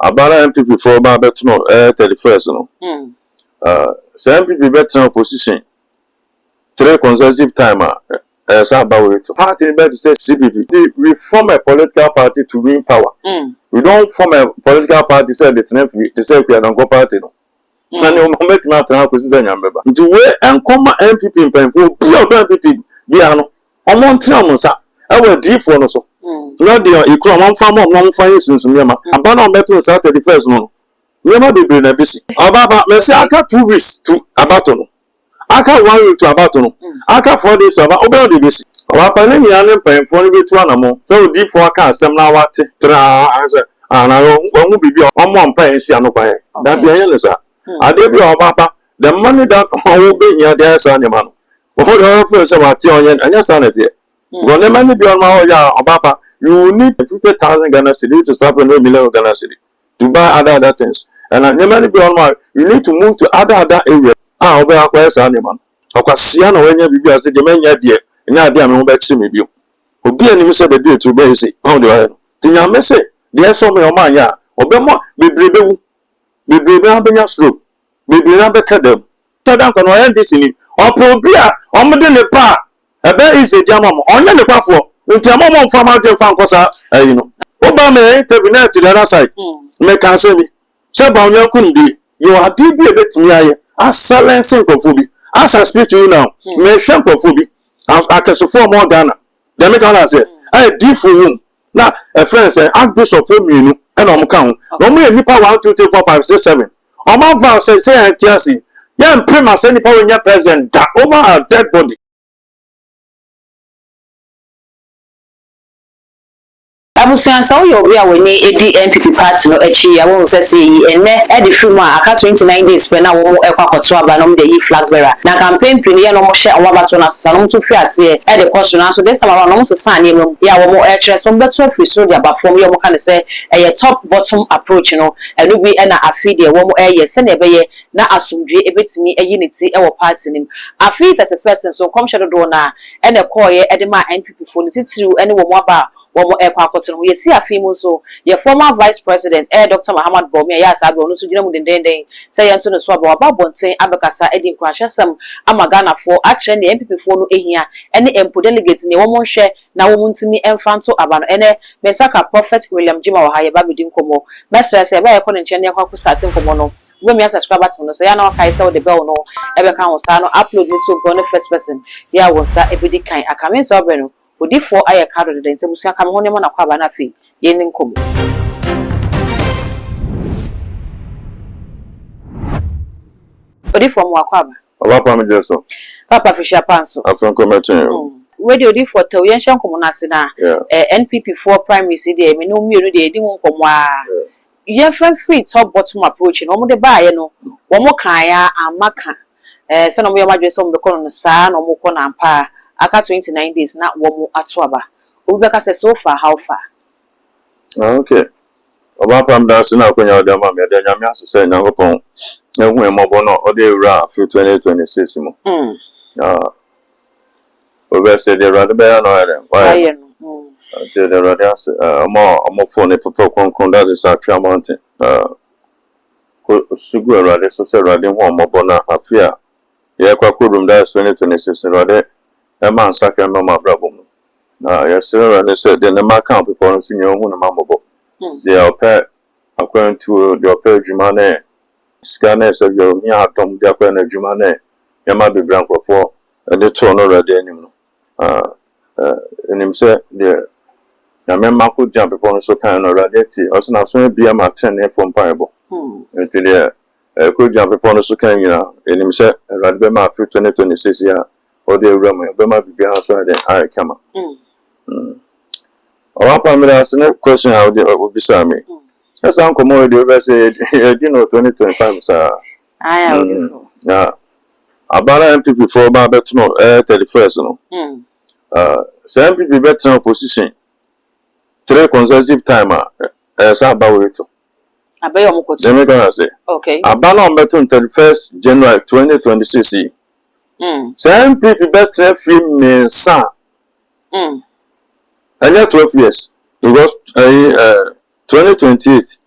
Abala MPP for Babetuno, 31st. No. MPP better opposition. 3 consecutive times. Party better say CPP. We form a political party to win power. We don't form a political party say to say we don't go party. No. And you make matter how president member. The way and come MPP in Penfo, be MPP, be ano. On one time, sir. I will deep for no so. Not the equal one farm of 1 5 years in Yama. Abandon better Saturday first no. Yama be bring a busy. Ababa, Messi, I got 2 weeks to Abatono. I got 1 week to Abatono. I got 4 days to Abatono the busy. Our Panini and Penfo be 2 animal. So deep for a car, some now what answer. And I won't be on 1 pay, see, I know by that be a sir. I did be our papa. The money that will be near their son, your man. What the first about Tion and your sanity? When the money be on my or papa, you need 50,000 Ghana cedi to start 100 million Ghana cedi to buy other things. And the money be on my, you need to move to other areas. Obey our question, man. Of course, Siano, when you be as a demand, dear, and I damn no better me. Obi and you said the deal to basic. How do I? Tina Messi, there's so many of mine, yeah. Obama, be brave. Be brave, slope. Be brave, them. So down can I end this in it. Or Probia, or Madame Pa. A bear is a jammer on the platform. With your mom from out your fan, you know. Obama ain't taking that to the other side. Make answer me. Sabon, you couldn't be. You are deeply a bit me. As silencing for Phoebe. As I speak to you now, may shampoo for Phoebe. I can support more Ghana. The American said, I deep for you. Now, a friend said, I'm Bishop for me, and I'm count. No more than 1, 2, 3, 4, 5, 6, 7. On my vow, say, and TLC. Young Prima send power in your president that over a dead body. Abusian so you we are winning ADNPP party no echi I won't say and the film aka 29 days pe na wo ekwakoto aba no the flag bearer na campaign pin ye no mo share on abato na salon to fi ase e the question so this time around no mo san ni no ya wo mo e so beto free so the abafom ye mo kan say e top bottom approach no e no bi e na afi de wo mo e ye se na be ye na asumdwe e betimi e unity e wo party nim afi 31st so come shadow do na e na call ye e de ma NPP for titiru e ne wo mo aba Womo Ekwakoton, we see a female so your former vice president, Dr. Muhammad Bomi, yes, I go no to Jim Dende, say Antonio Swabo about Bonte, Abacasa, Eddie Crashasam, Amagana for action, the MPP for no here, any MP delegate in the woman share, now woman to me and Fanto Aban, Mesaka Prophet William Jim or High Baby Dinkomo, Master say, where I couldn't change your starting for mono. When we are subscribers on the Sayano Kaisa the bell no, ever can was upload YouTube on the first person. Yeah, was a every kind. I come in so bueno. Odi for aye card de nti musia kam ho ne mo na kwaba na fi ye ni nkom odi for mo akwaba Papa me jeso Papa Fisher Panso afon kometin we dey odi for tel yen hyan kom na se na NPP4 primary see dey me no mienu dey edi mo nkom a ye free top bottom approach no mo de ba ye no wo mo kan ya amaka se no mo ye madwe so mo be kono no sa no mo kono ampa aka 29 days na womo atoaba obeka say so far how far okay Obapa mdansi na kwenya ode ma me de nyame asese nyankopon ehu emobo no ode ewura fi 2026 mo obese de rade be no ere why no de rade as omo phone e popo konkon that is actual mountain ko sugu rade so se rade hu omobo na afia ye kwa kodum that 2026 rade man sacred mama brabum. Yes, sir, and they said then the mark count people on senior who na mambo. They are pair according to your pair Jumane scanners of your near tom Japan Jumane. You might be blank for and the turn already anymore. And him said, the member could jump upon so kind of radity, also now so be a martin from Parable. Until there could jump upon so kind, you know, and him said, Radbema 2026 year. Or the Roman, Bema be answered then I come up. Or up question how they would be me. That's Uncle Moy, the say, you know, 2025, sir. I am. Yeah. About MPP for Babetuno, 31st, no. MPP better opposition. 3 consecutive times, about it. I bet you could say. Okay. About on Betun 31st January 2026. Some people better feel me, son. And yet 12 years because 2028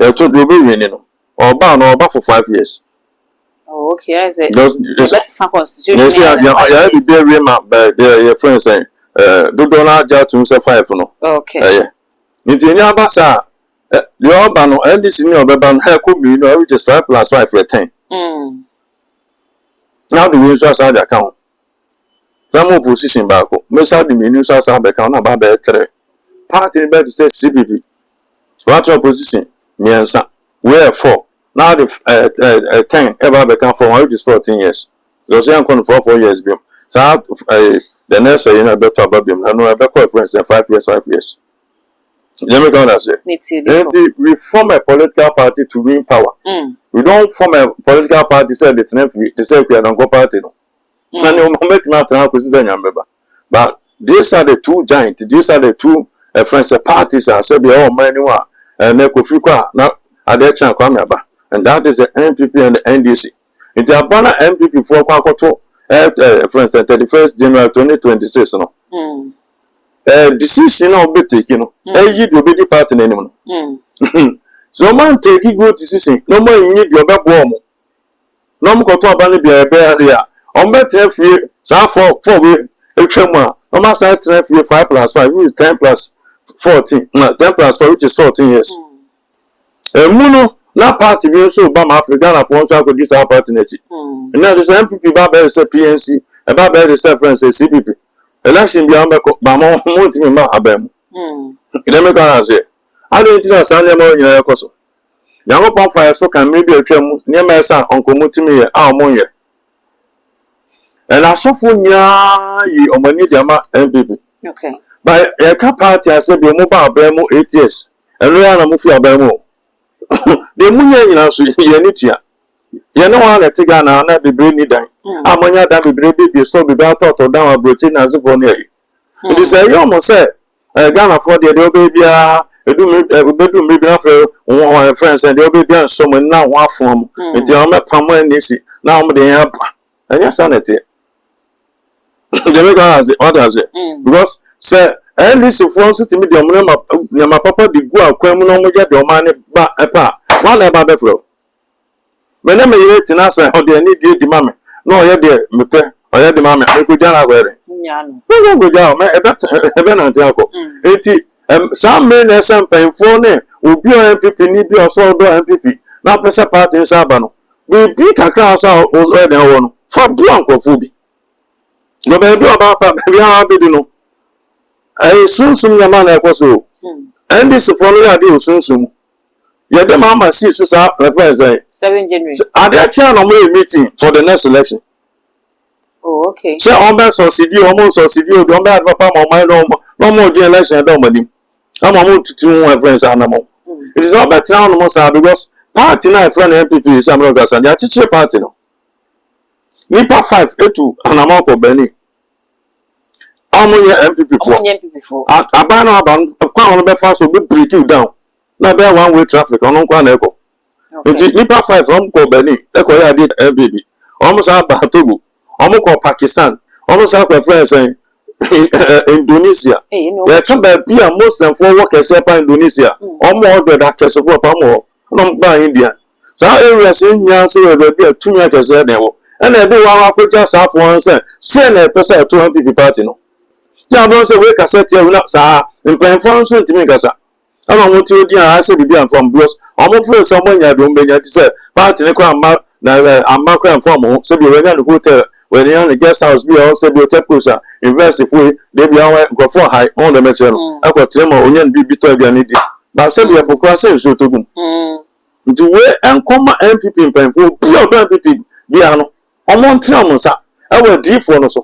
to do be winning or ban or for 5 years. Oh, okay, I say. That's some constitution. Yes, yeah, be very much by your friends saying, do Donald Jatun say 5 no. Okay. Yeah. It's in your basa. The urban and this in your baban hair could be which is 5 plus 5 for 10. Now the wins was the account. Some opposition back. Most of the menus are some account about better. Party better say CPP. What opposition? Miansa. Where 4. Now the 10 ever become 4, which is 14 years. Those young con 4 years. So the next you know better about them. I know a better friends 5 years. Let me go and say. We form a political party to win power. We don't form a political party say the to say we don't go party. No. And you make matter but these are the two giants. These are the two friends parties. I said, all many one and they could now at their chance come about. And that is the NPP and the NDC. It's a banner NPP for Kwakoto friends 31st January 2026. No. Decision of be taken. You do be the party anymore. So man take good decision. No more you need your back warm. No more to abandon the bear. On better free, so 4 way, a tremor. No more side 5 plus 5, which is 10 plus 14. 10 plus 4, which is 14 years. Muno, na party being so bam African of one could this our party. And now the MPP Baba is a PNC, a Baba is a friend, says CPP. Election beyond Bama, Montimima Abem. Let me go and say, I don't think Sunday morning in your coso. Young upon fire so can maybe a tremor near my son, Uncle Mutimi, our money. And I saw for ye on my Nidiama MPP. Okay. But a party, I said, your mobile Bemo 8 years, and Rihanna Mufia Bemo. The Munya in us, Yanitia. You know, I take an honor be brainy dying. Ammonia that be baby, so be brought out or down a protein as a pony. It is a young say, Ghana for the baby, a bedroom maybe after one friends and the baby, someone now one from until I'm a common easy. Now they have, and your sanity. What does it? Because, sir, and this is for to me the my papa did go out, criminal get your money back a pa. One about the flow. When I'm a us, how they need you, the mammy. No, you're dear, me pay, or you're the mammy, I could down wearing. No, go down, a some men as some paying for name will be on MPP, need be or so MPP. Now, press a party in Sabano. We beat a class out was already one for Blanco Fubi. No, but do about that, we are bidden. I soon your man I was so. And this for me, I do soon. Yeah, the mama sees us up, reference 7 January. Are there channel meeting for the next election? Oh, okay. So, on best or CD, almost or CD, don't bad papa, my no more the election, I don't money. I'm a move to 2 my friends animal. It is all better almost because party night friend MPP is America's and they are teacher party no. Nipa 5 A2 and a mark of Benny. I'm a MPP for. I ban a crown of fast will break you down. Now bear one way traffic on one echo. Nipa 5 from Benny, echo I did MPP. Almost out Batogo, almost Pakistan, almost out my friends saying Indonesia. There can be a Muslim for workers in Indonesia, or more than that case of more. Not by India. So areas in Yancy will be a 2 meters there. And I do want to just have one say, send a person 200 people party. No. Jabon say, wake a set here, not sir, and playing for us to make us. I don't want to do I said, be from Bros. I'm afraid someone you don't be to say, party in the crown, I'm Marco and Formal, so be when the hotel, when you're in the guest house, be also be a tepusa, invest if we, they be our go for high on the metro. I got Timo, Union be better than it. But said we have a class, so to go. To where and come MPP in Penful, be your MPP, be an on one town, sir. I will deep for us.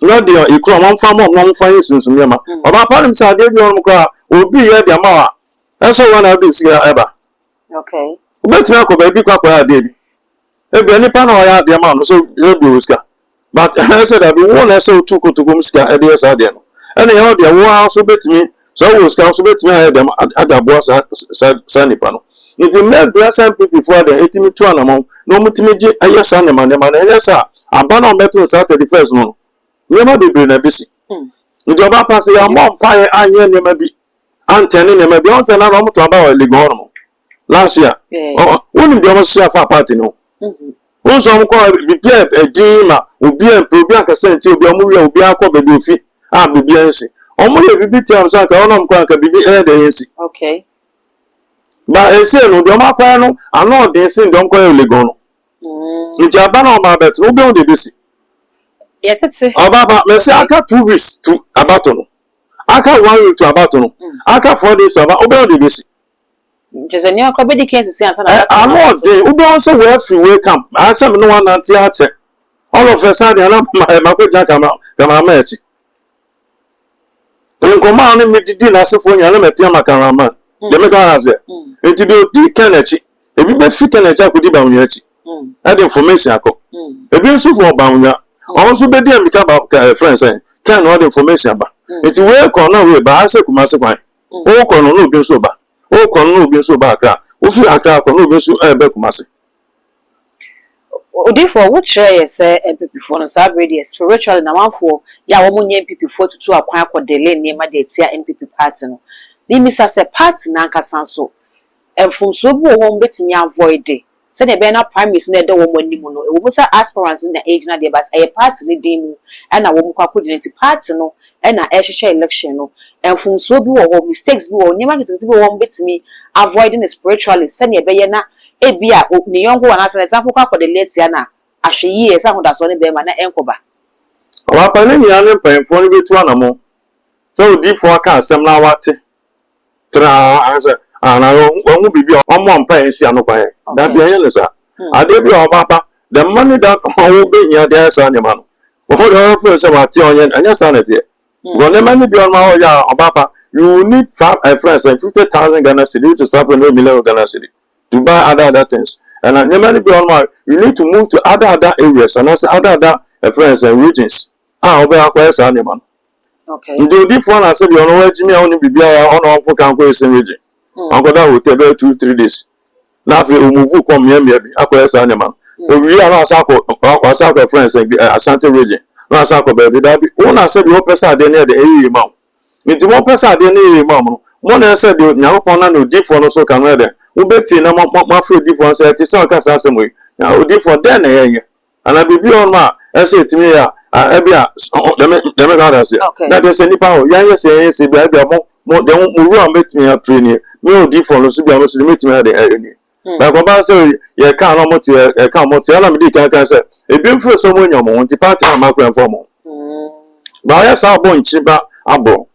Not the equal one farm of 1 5 years in Yama. About parents are dead on car will be here the Mara. That's all one I do see ever. Okay. But now, baby, Papa did. If any pan or the amount, so you'll be whisker. But I said, I will want so to go to Gumska at the Sadian. And they heard their war also bet me, so was council bet me at the boss Sandy Pano. It's a mere dress and people for the 80 to an amount, no mutimiji, a yes, and a man, yes, sir. A banner metal Saturday first moon. You may be bring a busy. The job passing a more pie, I never be. Anthony never be on and I'm to about a legal. last year. When the almost share for party no. Wọ́n sọ ọmọkọ bíbí ẹ̀dín mà òbí ẹ̀mpẹ́ òbí àkàsẹ́ntì òbí ọmọwé òbí akọ bẹ̀bí òfin bíbí ẹ̀ ń sìn ọmọ yẹ bíbí tí a sọ àkà ọ̀nà ọmọkọ àkà bíbí ẹ̀ẹ́dẹ̀ yẹn sìn. Bá ẹsẹ̀ ẹ̀nu ọdẹ ọmọ akọ ẹnu àná ọ̀dẹ̀ ẹsẹ̀ ǹdẹ̀ ọmọkọ ẹ̀ ò lè gan nù. Ìjà bá náà ọmọ abẹ́tù ó bẹ́ẹ̀ òdèdè sí. Ọba bá mẹsẹ̀ aka 2 weeks to abatọ̀ nù aka 1 week to abatọ̀ nù aka 4 days to abatọ̀ ó bẹ́ẹ̀ òdèdè sí. Just any other body can't see answer. I'm not there. Who don't say where free wake up? I said no one anti check. All of a sudden, I'm my jack. I'm match. When command me did not say for you, I'm a piano cameraman. The mega has it. It will be Kennedy. If you be fit and a jack with the bounty. Add information. A bit so for bound. Also, be there become about friends saying, can what information about it will call no way, but I say, Kumasa. Oh, can no be sober. O kono obi so ba akra o fi akra kono obi so ebe kumase odi for what share say MPP for no sabredi spiritually na manfo ya wo munye MPP for tutu akwan akodele niema de tia MPP party no bi misa say party na nkasa so emfumso bu wo betimi avoid say the be na primaries na de wo manimu no e wo say aspirants na age na de but e party ni dem e na wo mkwa coordinate party no e na e hwehwe election no emfumso bi wo mistakes bi wo niema ketete bi wo betimi avoiding spiritually say ne be ye na ebia ni yongo wana say example kwa de late ya na ahwe yi say hodaso ne be ma na enkoba wa pa ne nya ne pemfo ne betu anamo so di fo aka asem na wate tra asa ana won bibi omo mpa yen si anokwa yen da bia yen sa ade bi obaba the money that owo be nya there sa ne ma no wo do fo say wate onye anya sa na tie go ne money bi on ma o ya obaba you need 5 friends and 50,000 Ghana cedi, which is 500 million Ghana cedi, to buy other things. And you need to move to other areas and also other friends and regions. Okay. You do different. I said, you know where Jimmy only be on for Canquest region. Uncle that will take 2-3 days. Now, if you move, come here, maybe acquire animal. We are not Sako friends and Asante region. No Sako baby. That be one. I said, you open side near the area mount. Nti mo pesa de na imam mo na se de nyakopon na odifo no so kan we de wo beti na ma fro odifo se ti se aka sa semo ya odifo de na yenye ana bibi on ma e se timi ya e bia dem ga da se na de se nipa o yan ye se bia mo de mo ru am betimi ya training me odifo no so bia no so metimi ya de eni ba ko ba se ye ka no mo ti e ka mo ti ala me di kan se e bi mfo so mo nyom nti party ma kran fo mo ba ya sa bo nchi ba abo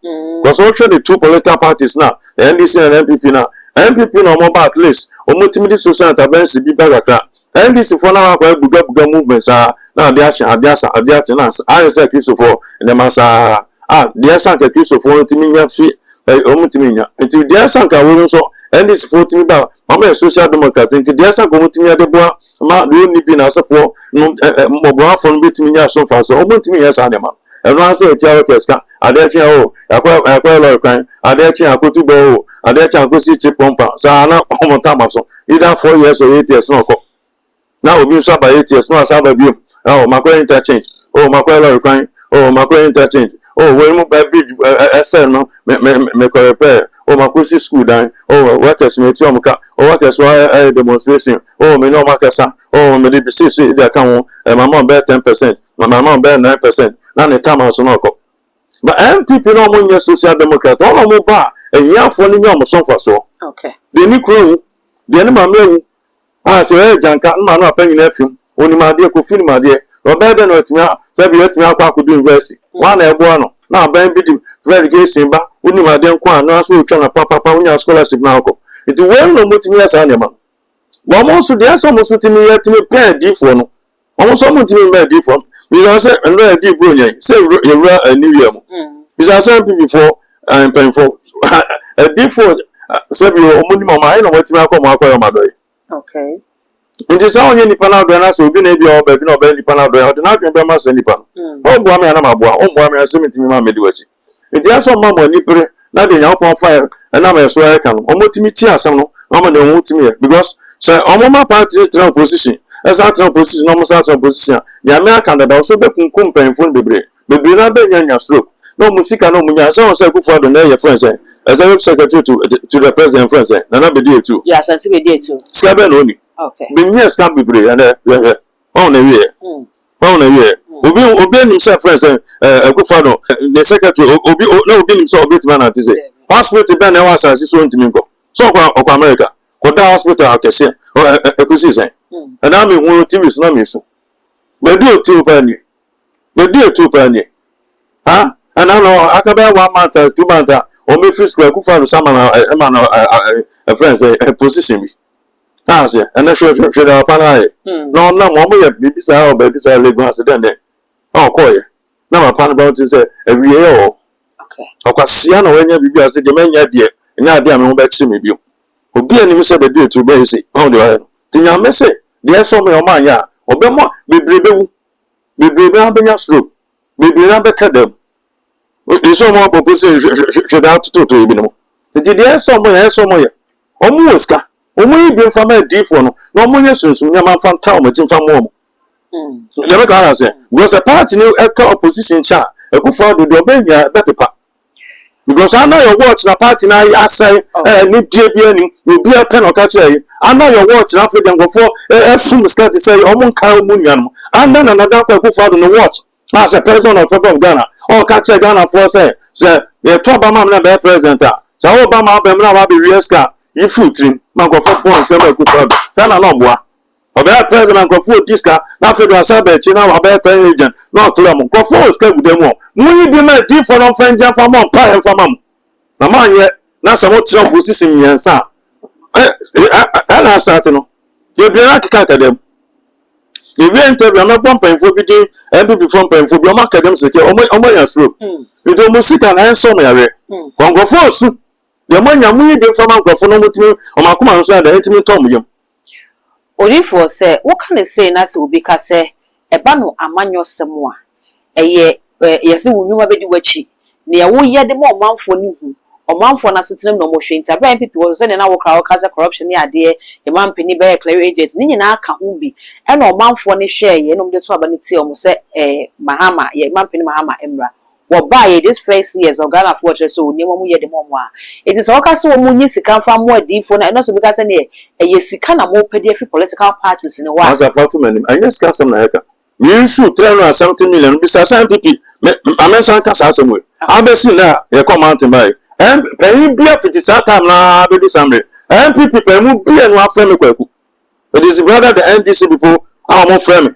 because also the two political parties now the NDC and NPP now NPP no more at least omotimidi social intervention bi bagakra NDC for now akwa buga movements na dey action na I say Kristo for the masa dey sanka Kristo for timi nya fi omotimi nya nti dey sanka wo so NDC for timi ba mama social democrat nti dey sanka omotimi ya deboa ma do ni bi na asefo mbobo afo no betimi nya so fa so omotimi ya sa dem everyone say tia orchestra adechi o akwa lo kan adechi akotubo o adechi akosi chip pompa sa na omonta maso either 4 years or 8 years no ko na obi so ba 8 years no asaba bi o makwa interchange o makwa lo kan o makwa interchange o we mu ba bridge SL no me ko repair o makosi school dan o workers me ti omuka o workers wa demonstration o me no makasa o me de bisi de kan wo mama be 10% mama be 9% na ne tama so no ko but MPP no mo nya social democrat all mo ba ehiafo ni nya mo sonfa so okay de ni kro de ni ma mewu se janka ma no apanyi na afim oni ma de ko film ade Robert no etimia se bi etimia akwa akudu university wa na ebo no na ban bi di verification ba oni ma de nko ano aso otwa na papa onya scholarship na akọ iti we no mo timi asa ne ma wo mo so de aso mo so timi yetimi pen di fo no wo so mo timi me di fo because and where di bro nya say you a new year mo because some people before and pen for a different say bi omuni mama I no wetimi akọ mo akọ ma do okay nti sa onye nipa na do na so obi na bia oba bi na oba nipa na do o de na dwen be ma se nipa no o bua me na ma bua o bua me se mitimi ma medi wachi nti aso ma mo nipere na de nya pon fire na ma so ya kan o motimi ti asam no o ma de o motimi because say o mo ma party tra position as a tra position no mo sa tra position ya me aka da so be kunkum penfo bebre na be nya stroke no musika no munya so say Akufo do na your friend say as a secretary to the president friend say na be dey too yeah so be dey too ska be no ni okay be near stamp bibre and on na wie obi nim say friend say Akufo do the secretary obi nim say obi tima na ti say hospital be na wa asase so ntimi nko so okwa America koda hospital akese ekusi say and am hu TV so na me so be dey too pa ni ha and I know akaba 1 month 2 months o me free school Akufo do sama na a friend say position bi ah say and na show da pa na no na mo ye bibisa o bibisa Lagos accident den o ko ye na ma pa na ba say ewie o okay okwasia na wanya bibi ase de manya de nya de am ho ba kire me bi obi anim se be de tu be say o de tinya me say de so me o ma anya obemo bebrebe abenya stroke bebrebe abekadam iso mo popo say should out to bi no ti de so mo ye omo oska omo ibi mfama difo no na omo ye sunsun nya man fanta omo tin fama omo le me ka say because a party ni opposition cha Akufo do obenya that paper because I know your watch na party na asai ni bie ani obi a pen o ka che I know your watch na African go for fum start say omo nka omo nuan and then another Akufo do no watch as a president of Ghana o ka che Ghana for say ye to Obama na be president so Obama be na wa be rieska you futrin man go for point say Akufo do sana no boa obe president go for diska na federal sabe chi na wa be ten agent no clear mo go for ska gudemu munyi bi ma di for no friend jam for mo pa en for mam na man ye na samo tro position yensa ana start no ye bi na kika kadem ye bi interview na bomb pen for bi di MPP from pen for bi o ma kadem se ke omo ya stroke do musika na enso me yare go for su ye manya munyi bi for man go for no mutimi o ma kuma nso da ntimi tom yem Orifo say what can they say na se obi ka say eba no amanyo semo a eye yesi wunwuma bedi wachi na ye wo ye de mo manfo ni hu omanfo na setem no mo hwe nta bra MPP wo say na wo kra wo kaza corruption ni ade e mampani be clear agent ni nyina aka hu bi e na omanfo ni share ye no mde to aba ni ti o mo say Mahama ye mampani Mahama emra wo ba ye this first years of Ghana for church so ni mo mu ye de mo a it is all ka so mo nyi sika fa mo adifo na no so bi ka say ne ye sika na mo pedi afi political parties ni wa as a fatumanim anya sika sam na yaka we shoot 370 million bi sa MPP amensan ka sa so mo abesi na ye command by pay bia 50 time na be do samre MPP pay mu bia no aframe kwaku it is brother the NDC people mo frame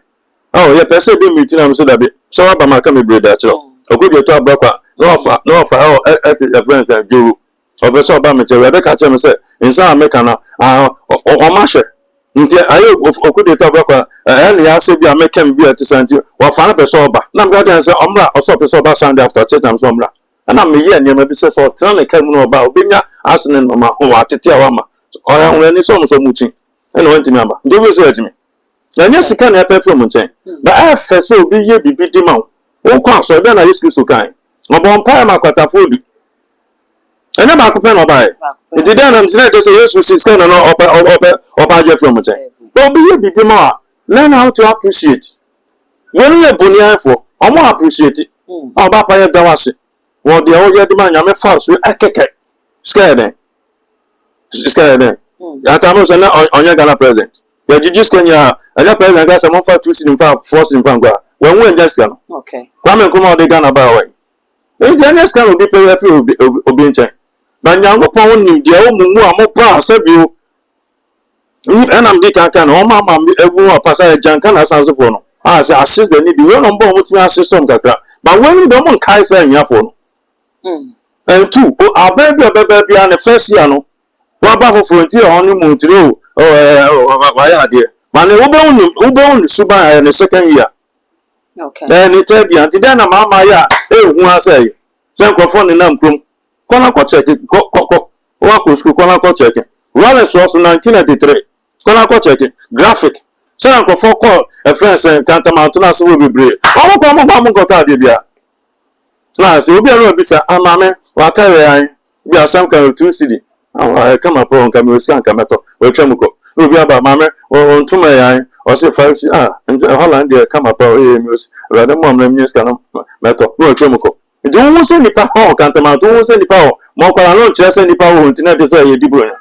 oh ye person be meeting am so that be so ba ma ka me brother chiro okoje to abakwa no offer the friends and do obeso ba me chere be ka chere me say insan America na o ma hwe nti ayo okoje to abakwa ya se bi America bi atisanti wa fa na be so ba na me ga say omra oso be so ba Sunday after church am so omra na me ye nyema bi se so tena ne kam no ba obenya asene no ma ho atete awa ma o ya ho ni so mo so mutin e no ntimi aba ndi we say ajimi na nya sika na epe from nchen ba afa so obi ye bibi di ma o kwa so be na Yesu so kan obo mpa ma kwata fodu enya ba ko pe no ba e nti den na mtine to say Yesu sika na no oba je from nchen obi ye bibi ma learn how to appreciate when you bunia for omo appreciate oba pa ye dawase wo de o ye di ma nya me fa so akeke scared ya ta mo se na onye Ghana president ya jiji Kenya anya president ga se mo fa 2 sin fa 4 sin fa ngwa when we just can okay kwame kuma o de Ghana ba wa e je anya scan obi pe fi obi nche na nyango pon ni de o mumu amopa asabio ni enam de kan o ma egu o pasa e janka na sanso fo no say assist the need we no mbo mo timi assist them kakra but when do mo kai say nya fo no and two ababi an first year no wa ba for frontier on mu ntire wa ya de man wo be un suba na second year okay ni third year nti den na mama ya ehu asay sen krofo ni na mprom kona ko check ko wa ko school kona ko check one so 1993 kona ko check graphic sen krofo ko a friend sen kantamount na so we bebre o ko mo ko ta de bia na se obi anu bisa amame wa kare an bi asam kan 2 cd kama pro nka me scan kameto we twamuko obi aba mame o ntuma yan o se 5 Holland de kama pro me rada mo na me scan meto no twamuko nti wo se nipa ho kantama to wo se nipa ho mo kwara no kire se nipa ho ntina de se ye di bronya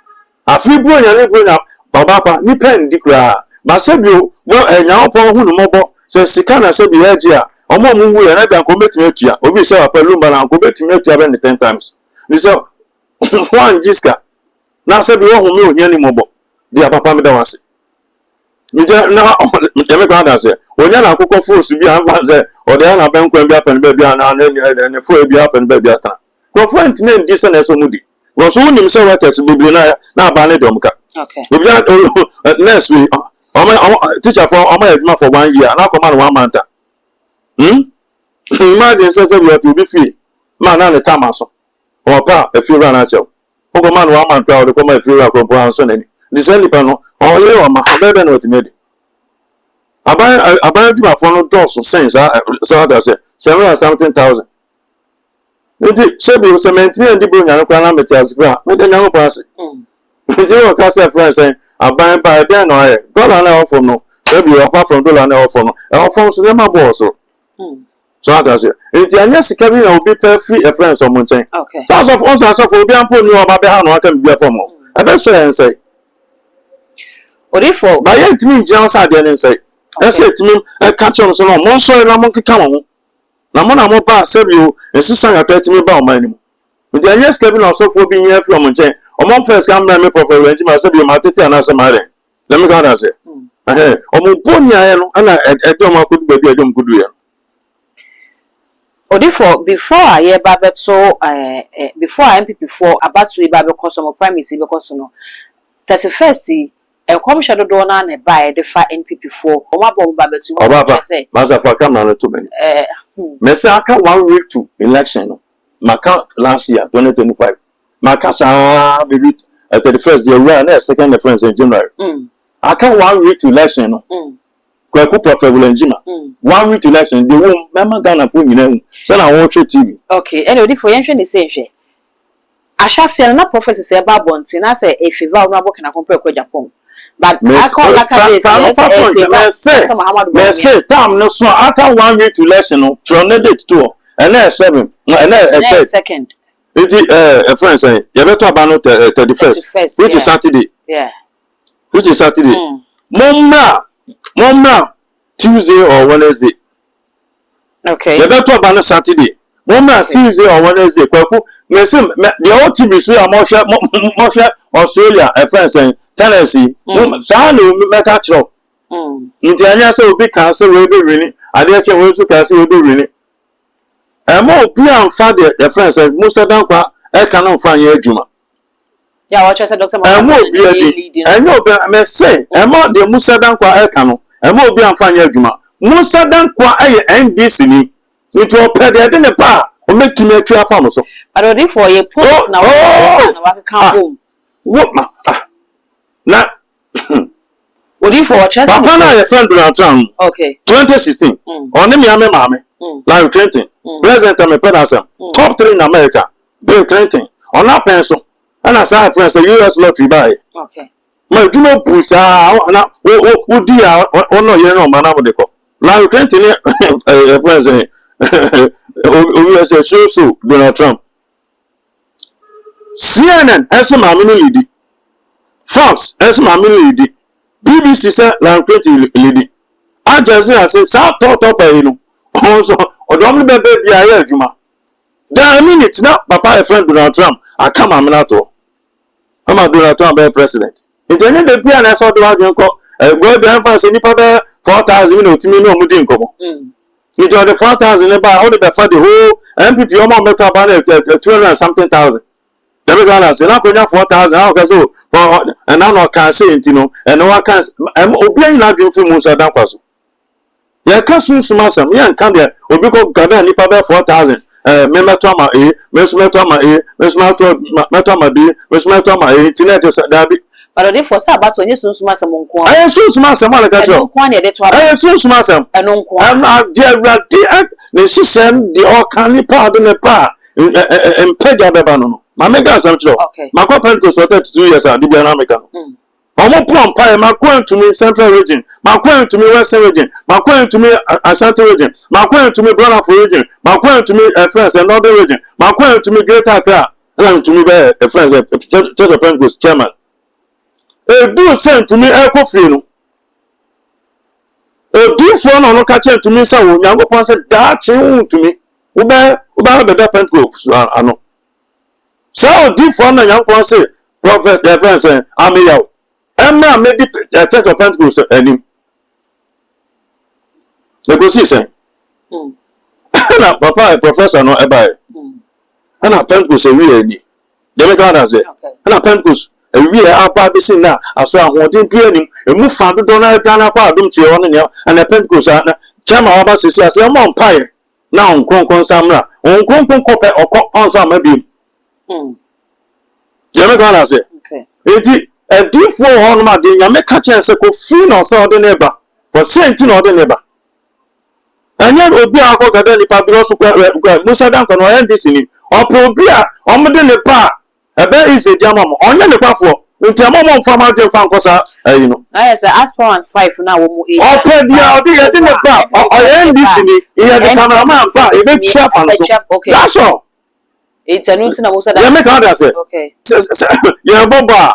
afi bronya ne bronya baba pa nipa ndi kra ma se bio no nyaopon hu no mobo se sika na se bi agi a omo mu wu ya na bia ko betime atua obi se papa lumba na ko betime atua be 10 times ni se one jiska na se bi wo hu me ohia ni mobo bia papa me da wase mi je na me kwa da se onya na akoko force bi an banze o de na ben kwa bi apen ba bi na ne fo bi apen ba bi ata ko fo ntine ndi se na so mudi wo so nim se workers bibli na ba ne dom ka okay obi next week teacher for adwuma for 1 year na come na 1 month imagine say we have to be free man na the time aso o pa e fi ra na chew o go man 1 month o de come e fi ra ko po anso na ni the same people o ye o ma be na otimede aban adwuma for no dos sense so that say 7,000 nti shebi cement me ndi bro nya kwa na metias bra me de nya ho pass nti o ka say friend say aban ba de no aye dollar na ofo no shebi apart from dollar na ofo no e ofo so dem abo so so that say nti anya sika bi na obi pay free a friend so mo nchen so of us as of obi ampo ni oba be ha no aka bi afo mo e be so en say odifo ba ye ntimi ngia so ade ne say e say ntimi e catch on so no mo so na mo kika mo na mo ba sebio esisa ya petimi ba o man ni mo nti anya sika bi na so fo bi nya free mo nchen o mo first camera me prophet range ma sebio ma tete ana se mare let me go and say o mo bonya ye no ana edo ma kudu ba bi edo kudu ye odifo before aye ba beto before MPP4 about we ba be cause mo primary be cause no 31st e commission do na na ba e de fa NPP4 o ma bo ba beto o baba maza for camera no to me Mese aka 1 week to election no. Maka last year 2025. Maka sa be 31st year we na second difference in January. Aka 1 week to election no. Kwaku prophet Bulanjima. 1 week to election the won mama Ghana for nyina hu. Say na wo hwe TV. Okay, anyway for yenhwe ne say hwe. Ahya na prophet say ba bonti na say e favor na boka na compare kwa Japan. But I call like a say time no so aka 1 week to election no date to and then 7 and then second a friend say you better about 31st which is Saturday which is Saturday mom Tuesday or Wednesday okay you better about Saturday mom Tuesday or Wednesday kwaku me say the whole TV so am Australia a friend saying Tennessee sa no meka chiro nti anya se obi ka se we be wini ade che we su ka se we be wini mo obi amfa the friend say Musa Dankwa e ka no mfa anya adwuma ya wa che se Dr. mo obi adi enyo obi me say mo de Musa Dankwa e ka no mo obi amfa anya adwuma Musa Dankwa e NBC ni nti o pe de ne pa o metumi atwa afa no so adodi for ye post na wa ka home what ma na odi for chess papa na your friend Donald Trump okay 2016 oni mi ame mame Larry Clinton president of Pennsylvania top 3 in America Bill Clinton ona penso ana sa friend say US lottery buy okay ma jumo busa na wo di a ono ye no mana mo de ko Larry Clinton friend say US so Donald Trump CNN ese mame no lidi Fox ese mame no lidi BBC say Larry Clinton lidi Al Jazeera say sa top e no also odom be bia ya adwuma da minute na papa friend Donald Trump aka mame na to ama Donald Trump be president intene be bia na so do adwen ko go be anfa say nipa be 4,000 no timi no mu di nkomo you do the 4,000 ne ba all the for the whole MPP o ma meto about 200 and something thousand. Let me go and say na konya 4,000 how ka so and now no can say ntino and no can obi na dwen fi mu so dan kwaso ya ka sunsuma sam ya nkan de obi ko gada nipa be 4,000 me meto ma me so meto ma me so meto ma bi me so meto ma internet da bi but they for say about onye sunsuma sam nko aye sunsuma sam ala ka tro nko na de to aye sunsuma sam eno nko dia radi ne system the all can nipa de ne pa empeja be ba no ma mega sam tro ma ko Pentecost 32 years adi bi na America Omo prom pie ma ko to me central region, ma ko to me western region, ma ko to me Ashanti region, ma ko to me Brotherford region, ma ko to me friends and northern region, ma ko to me Greater Accra, and to me be friends Church of Pentecost chairman. Do send to me Echo Free no. Do for no catch to me say wo Nyankopon say da chen to me. Wo be the Pentecost ano. So do for no Nyankopon say prophet the friends am Emma made the Church of Pentecost any. The go see say. Na papa a professor no eba. Na Pentecost we any. Dem make am say. Na Pentecost we apa be sin na aso ahoden bi anim emu fa do na Ghana kwa adom tie won ne na Pentecost na chama wa ba sisi ase mo mpae na onkronkron samra onkronkron kope okọ onsa ma bi. Dem make am say. Eti do for on ma de nyame ka chen se ko fi na so de neba for senti na de neba anya obi akọ gada ni pa bi so kwa Musa dan ko no NDC ni opo obi a omde ne pa ebe ise jama mo onye ne kwafo nti amamo mfa ma de mfa nkosa ayi no I say as 4 and 5 na wo mu opo dia odi ye de ne pa o NDC ni ye de cameraman pa e be chia fan so that's all it's a new thing na Musa dan ya make how say okay ya boba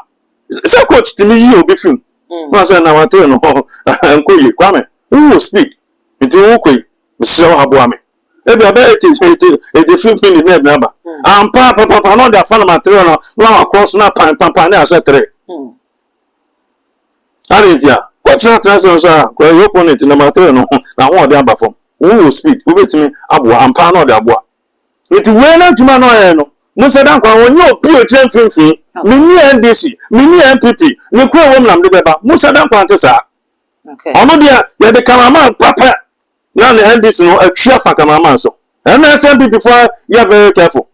say coach timi yi obi film ma say na watere no nkoyi kwame who speak nti wo koi msiro abo ame ebi aba ete film pin ni na ba papa no da fan material no na cross na pan na ase 3 arentia coach na transfer so ko your opponent na material no na ho de aba form who speak wo betimi abo ampa no de abo nti we na juma no ye no Musa dan kwa wonyo opi otrem finfin mini NDC mini MPP ni kro wom nam de beba Musa dan kwa ntesa okay ono dia ye de cameraman papa na ne NDC no atwa fa cameraman so na SMP before you very careful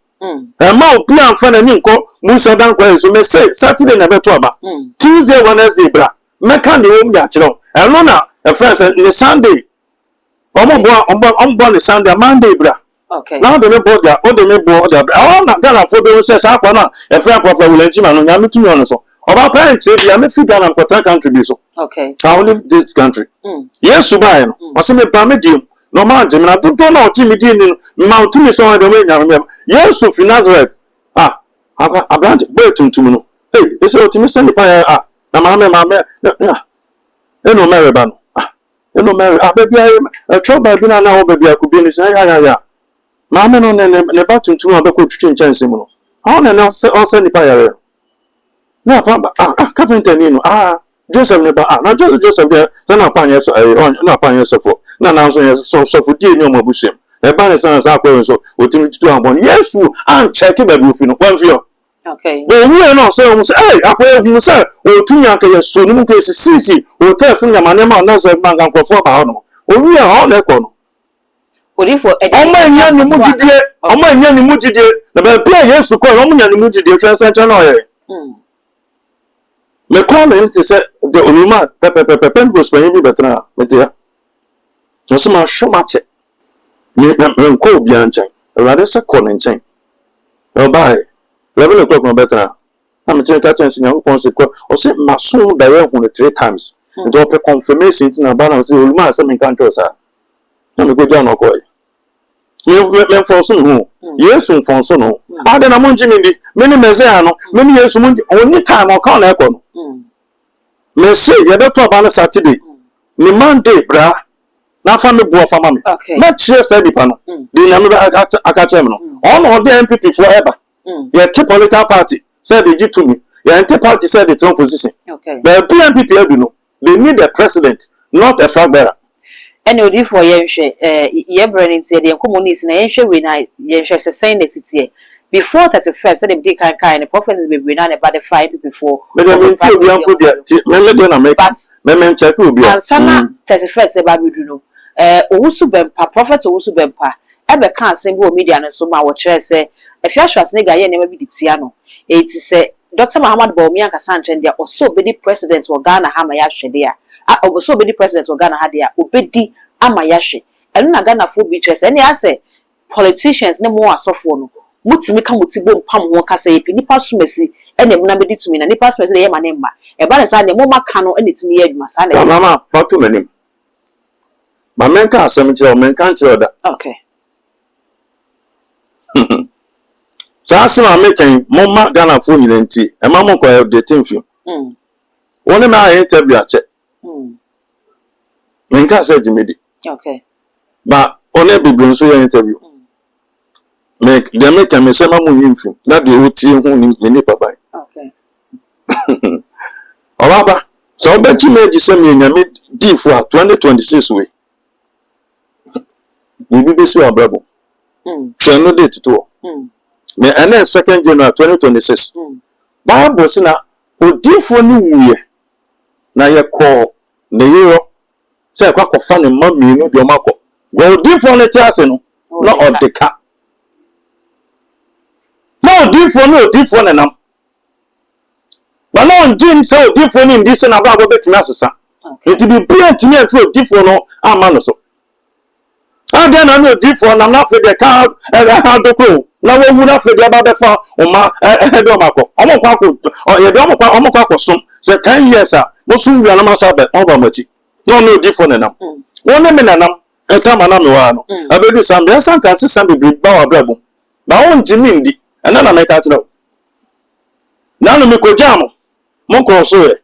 ma opi amfa na ni nko Musa dan kwa so me say Saturday na beto aba Tuesday Wednesday bra me kan de wom ya kire eno na e friends ni Sunday ombo ni Sunday Monday bra. okay now the board ya o de me board ya na Ghana for be say sa kwa na e friend prophet Wulenjima no nya metumi ono so oba parent e ya me fi Ghana important country bi so okay I only this country yes subai no o se me pa me dim no ma je me na tonto na o ti mi di ni ma o ti mi so de me nya me yes fi Nazareth abrant boy tuntum no e se o ti mi send pa ya na ma me eno mere ba no eno mere baby I trouble bi na na o baby akubi ni say ya Mama no ne ba tuntum abeko twitwe nchanse mu no ha na na se nipa yare na pa carpenter ni no Joseph ne ba na Joseph de se na pa so na pa so fo na so so fo die ni o mabusem e ba ne san sa kwa so otimi tutu abon Yesu an check ba bi ofi no kwa mfio okay we no so mu se akwa ehu se otunya ka yeso ni mu ka sisi o test nyama ne ma na so ba nkan kwofo ba ho no o wi ha na ko no Odifo Ọmọ nya ni mujide na be pia Yesu ko ọmọ nya ni mujide transa cha na oye me ko me nti se de onuma pepe gospel bi betra metia no so ma sho ma che me ko obi an chen rade se ko chen o bai level o'clock no betra na me chen ka chen se nya ko se ko o se ma so da ye hu 3 times do pe confirmation ti na balance onuma se me kan tro sa na me go down no ko me force no Yesu force no ade na monji mi di meni mezea no meni Yesu monji only time o kan na ekọ no me say ye beto aba no Saturday ni Monday bra na fa me bo fa ma me na chire say nipa no di na me aka chem no ono de MPP forever ye te political party say they give to me ye te party say the position okay the MPP edu no they need a president not a flag bearer. Any Odifo ye branding tie de community na yenhwe we na yenhwe se sign the city before 31st say the kan kan the prophet be we na ba the 5 people before me dem nti obi anko dia me le de na make me check obi and sana 31st ba be do no owusu bempa prophet owusu bempa e be kan asem go media no so ma wo kire se efiahwas ne ga ye na be ditia no eti se Dr. Muhammad Bawumia Ankasa nchen dia also be the president of Ghana ha ma ya hwede a also be the president of Ghana ha dia obedi ama ya hwe enu na Ghana fo bi kire se ne ase politicians ne mo asofo no mutimi ka mutibo mpam ho kasa ye nipa sumasi and the number to me, and the passport, the Yama name. A balance and the Moma Cano and it's near my son. Mama, for 2 minutes. My men can't cemetery or men can't show that. Okay. So I saw making Moma Ghana phone in tea, and Mamma called the team film. One of my interview check. Men can't say Jimmy. Okay. But on every Brunswick interview. Make a Messama Munim, not the old team who need papa. Okay. However, so I bet you made the same in a mid D for 2026 way. We will be so able. Shall no date to all. May and then 2nd January 2026. Bob was in a D for New Year. Now you call the euro. Say a quack of fun and mummy, no, your marco. Well, D for the Tassino, not of the cat. No, D for and but no, Jim so different in this and about what Nasa. It will be brilliant to me and feel different or Amanoso. I then I know different, I'm not for the car and I had the crew. Now we would not forget about the farm or my Edomako. Or your Domako, some say 10 years, no soon be an Amasa over Machi. No different enough. 1 minute, and come on, I will do some yes, and consistent with Bower Brabo. My own Jimmy, and then I make out know. Now, Miko Jamo. Mon crosso,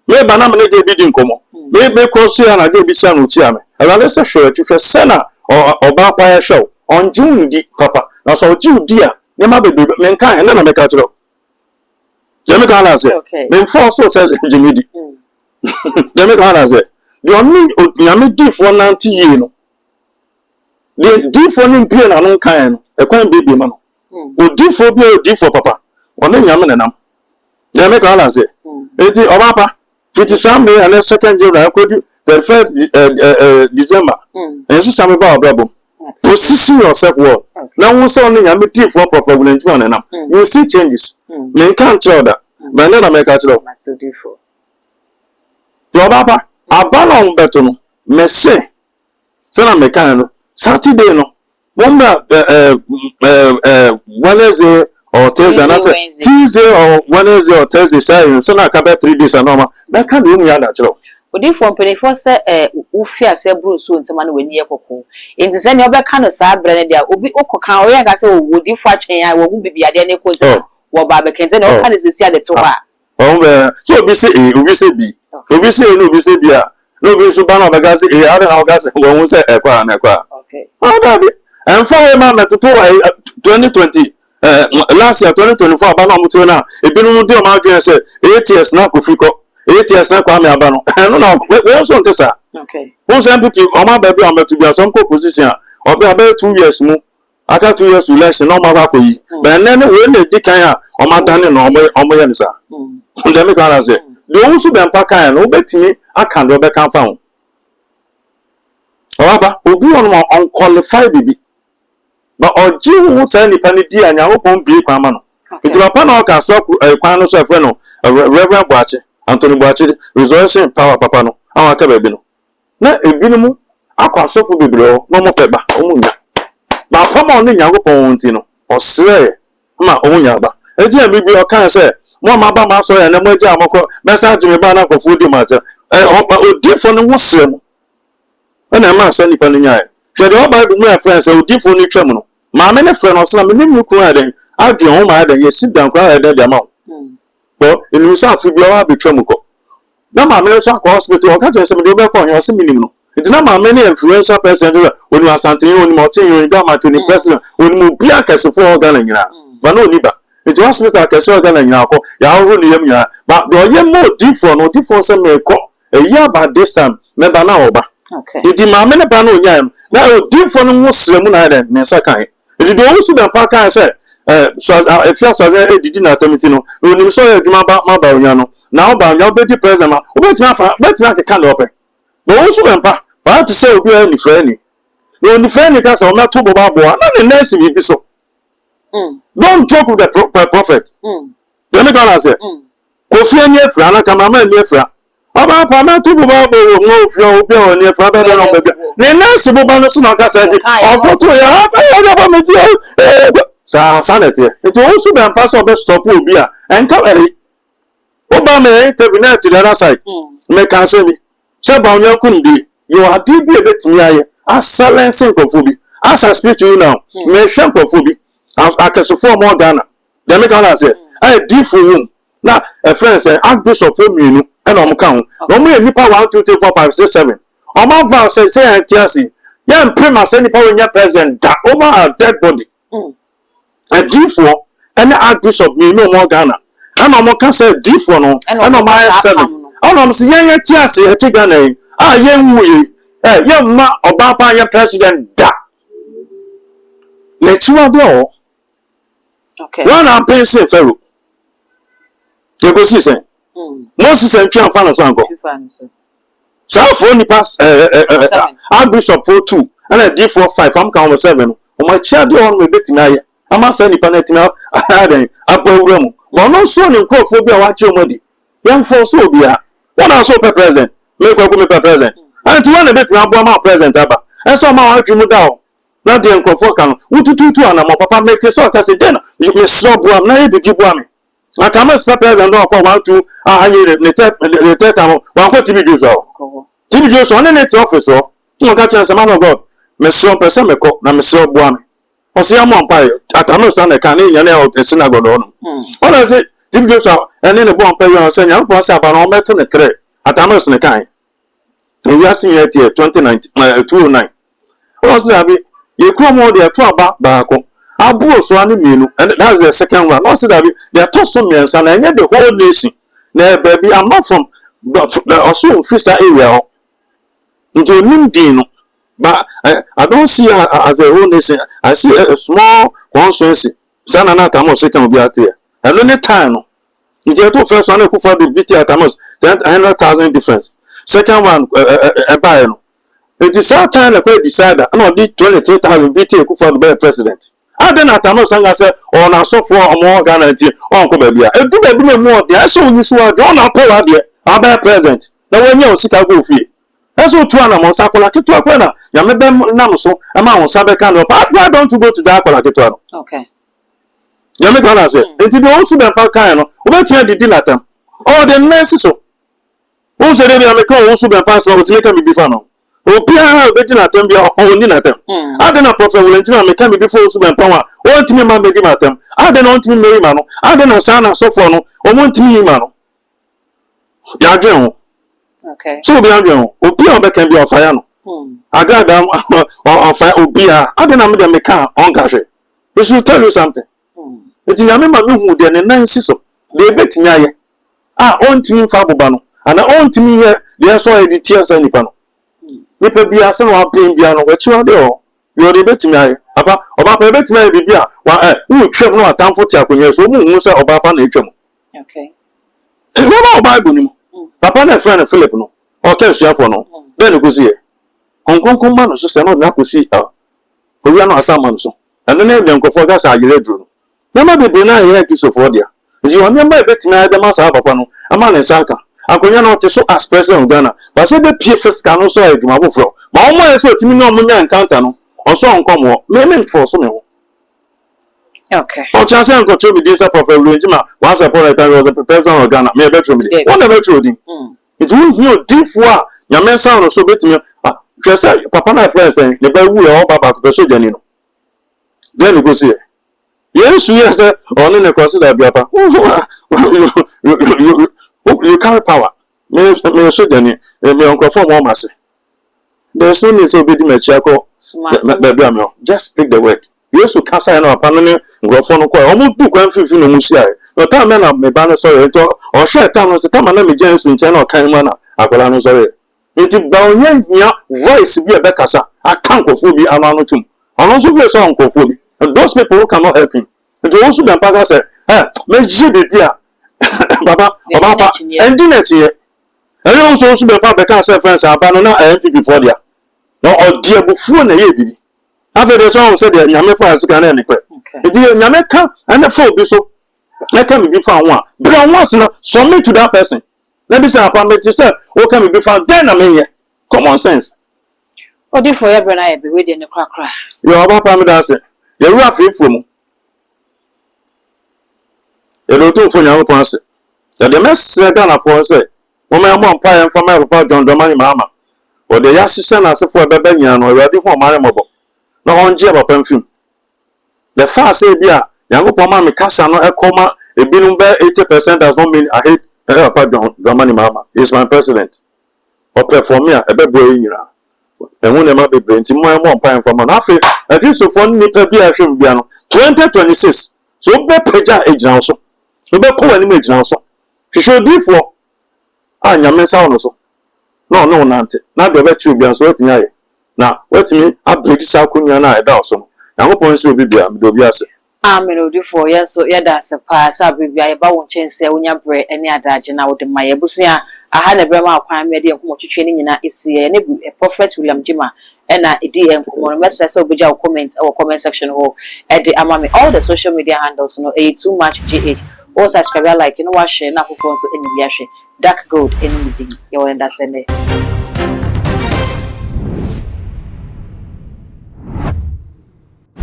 may banana de bidding como. Maybe crossy and I go be son with Yame. And let's assure you for Senna or Bapa show on June D. Papa. Now, so you dear, you might be mankind and then I make out know. Jimmy Carlas, then 4 so said Jimmy. Jimmy Carlas, you mean Yami D for 90 years. The D for him being an unkind, a coin baby man. Would D for be a D for Papa. On the Yaman and they make all answer. It is Obapa, 50 Sunday and then 2nd July, could you the 1st December. And this is some about Brabo. Position yourself well. Now, what's only a meeting for Professor John and you see changes. Men can't tell that, but then I make out of Obapa, a ballon beton, Messe, Sana Mecano, Saturday no. Wonder, Wednesday or Thursday, and I said Tuesday or Wednesday or Thursday, Saturday, so now I come back 3 days and normal. That can't do me natural. But if one penny for say, Ufia say Bruce soon to man when near Coco. In the same other kind of sad brand, there will be Oka, where I say, would you fetch and I won't be at any cause or Barbecans and all kinds of see the toa. Oh, so we say A, we say B. We say no, we say B. No, we should ban on the gas, I don't know, gas, when we say Equa and Equa. Okay. Oh, and for a moment to 2020. Last year 2024 abano mutuna ebinu ndi o ma adwen say 8 years na kofiko 8 years na kwa me abano no we so ntesa okay who say people o ma ba bi o ma to be some position obi aba 2 years mu aka 2 years election no ma ba ko yi but then we na di kan a o ma dane no o ye nisa dem me kan say the who so be mpa kan no betimi aka ndo be kan fa ho aba obi on unqualified bibi. But or Jim would send the penalty and Yahoo be Quamano. It's a panel can so a quano so friend, a Reverend Bache, Anthony Bache, resourcing power papano, our cabino. Not a minimum, I can so for below, no more pepper, Omuna. But come on in Yahoo Pontino, or Sray, my own Yaba. A dear maybe I can say, Mamma Maso and a Mojamoko, message me banner for food matter, and different Muslim. And a man sending penny. Should all by my friends who different criminal. My many friends or some new crying, I'll be home and you sit down cry at the amount. Well, in the South, you will be Tremuco. Now, my minister hospital, or can't some do back on your minimum. It's not my many influential person when you are something on Martin, you got to the president, when you be a case of 4 gallon. But no, neither. It was Mr. Castle gallon, Yahoo, but the year more different or different some a year by this time, never now. Okay. It is my many panel yam. Now, different Muslim island, Nesakai. It is also the park I said, so if you are did not tell me to know, when you saw a Jumaba Mabayano, now by your betty president, wait not a candle open. But also, but to say, we are any friendly. When the friendly cast are not too babo, not the next will be so. Don't joke with the prophet. Let me go and say, Kofi and Yefra, Kamama and Yefra. About Pama to Babo, no flow, bill, near Father. The next Bobano Sunaka said, I'll go to your sanity. It also be pass over stop will be and come Obama intervened to the other side. Make answer me. Shabon you couldn't be. You are deeply a bit me as silencing phobia. As I speak to you now, may shampoo phobia. I can support more than the make say. I deep for you. Now a friend say Archbishop for me and on count. No more nipa 1, 2, 3, 4, 5, 6, 7. On my vow say TRC. Yeah, Prima send power in your president that over a dead body. A D4 and the Archbishop me no more Ghana. And I'm can say D4 no and on my 7. Oh, I'm saying yeah, TRC a take a name. Ah, young we young ma Obama your president that. Let you go. Okay. One I'm paying say Pharaoh. You go see say. Most is a champ fan of Sango. So for the pass Archbishop for 2 and a D4 5. I'm count 7. On my child on me bet me. I must send the planet now. I had a program. Well, no son in court for be a watch your money. Young for so be a one are so per present. Make a good per present. And to one a bit my Obama present. And so my argument down. Not the uncle for can. What to 2 and my papa make this so I say then you may stop one. Now you keep one. I come as present. Don't call 1 2. I need the third time. One go TV Jones. TV Jones on the officer. You catch as a man of God. Mr. Person me call. Now Mr. Buami. I say I'm on fire. I cannot stand the canning and out the synagogue on. What I say, TV Jones and then the bomb player and saying, I'm passing about all metal and three. At Amos and the kind. We are seeing it here 2009. What I say, you come over there to a back. I bought one in and that's the second one. Also, they are tossing me and I get the whole nation. Now, baby, I'm not from also Fisa area. Into Nimdino. But I don't see her as a whole nation. I see a small constituency. Sanana Tamos second will be out here. And only time. If you two first one who for the BT at Tamos, 100,000 difference. Second one, a buy. It is our time to decide that I'm not 23,000 BT for the better president. I then at Tamos and I said, oh, now so for a more guarantee on Cobebia. And do they more? The I saw this one, don't Apollo there. Our better president. Now when you're Chicago fee. That's what two animals are called. You may be Namuso, a man on Sabacano. But why don't you go to that? Okay. You make one say, and to the also be a Pacano, what you did at them? Oh, the nurses. Who said they make also be a pastor to make me before no? Oh, Pierre, betting at them, be only at them. I don't know, Prophet Valentina, make me before Suban Power. Want me, man, make him at them. I don't want me, Mary Mano. I don't know, Sana, so for no, or want me, Mano. Yajon. Okay. So be on Opia can be on fire. I got them on fire. Opia. I don't know the car on cash. We should tell you something. It's in Yamima who then a 9 sister. They bet me. I own to me Fabubano. And I own to me here. They are so the tears and Nipano. People be as some playing piano, which you are there. You are the bet me. About a bet me be here. Why, who trim no time for Tapping, so who say about nature. Okay. And no Bible. Papa na friend Philip no o ka sua for no ben go see Hong Kong man so se no na ko see o wi na asama so and na dem ko for gas agire duro na ma be na here kiso for dia ji o nyamba betima ya dem asa papa no ama na saka akonya na o te so as president of Ghana ba se be pie fiscal no so eduma bofro ma o mo eso otimi na o munya encounter no o so nkomo me for so me ho. Okay. Oh, chance and control me this Prophet Valentina. Once upon a time was a president of Ghana. Me better me. One never told him. It will hear deep for your men sound so bit me. Just say, Papa, my friend saying, the very way all Papa could so Janino. Then you go see. Yes, yes, sir. Only the consider Papa. You carry power. Me so Janino. Me uncle for more mercy. There's no need to be the Machako. Just speak the word. You to cast an opinion, go for no call. Almost 2 countries in the Musia. No time, men of me banner sorry or share town as the time and let me James in China kind manner. Acolano sorry. It's Bayan voice be a Becassa. I can't go for me around to. And also for some coffee. And those people who cannot help him. And also the Papa said, let's jibby here. Papa, and dinner here. And also the Papa can't say friends are banana and before there. No, or dear before the baby. After the song said, Yame fires can anyway. It is Yameka and the folk be so. Let me be found one. But once submit to that person. Let me say, upon me to say, what can be found then? I mean, common sense. What if for every night be waiting the crack? You are about me, that's it. You're rough from Elotu for Yankon say. The mess Ghana for say, Woman Pie and from my papa John Domani Mama. Or the Yassisan as for Babanian or ready for my mobile. No on Jabba Penfim. The fast say, Bia, Yanko Mama Cassano, a comma, a bill 80% does not mean I hate Papa John Domani Mama. He's my president. Or for me, a baby. And when they be brains in my mom pine from an affair, at least so fun nipper be a should be 2026. So be preja age now so. So be poor image now so. She should do for Yamen sound so. No, Nante. Now the bet you be so waiting here. Now, wait me, I break this out Kunyana a dozen. Now, what points will be there? Melody for yes, so yeah, that's a pass. I'll be a bow change, say, when you break any other general with my busia. I had a Brahma crime media training in a prophet William Jima and a DM message so be your comments or comment section or at the Amami all the social media handles no a too much GH or subscribe like you know what share now for any dark gold anything you understand it.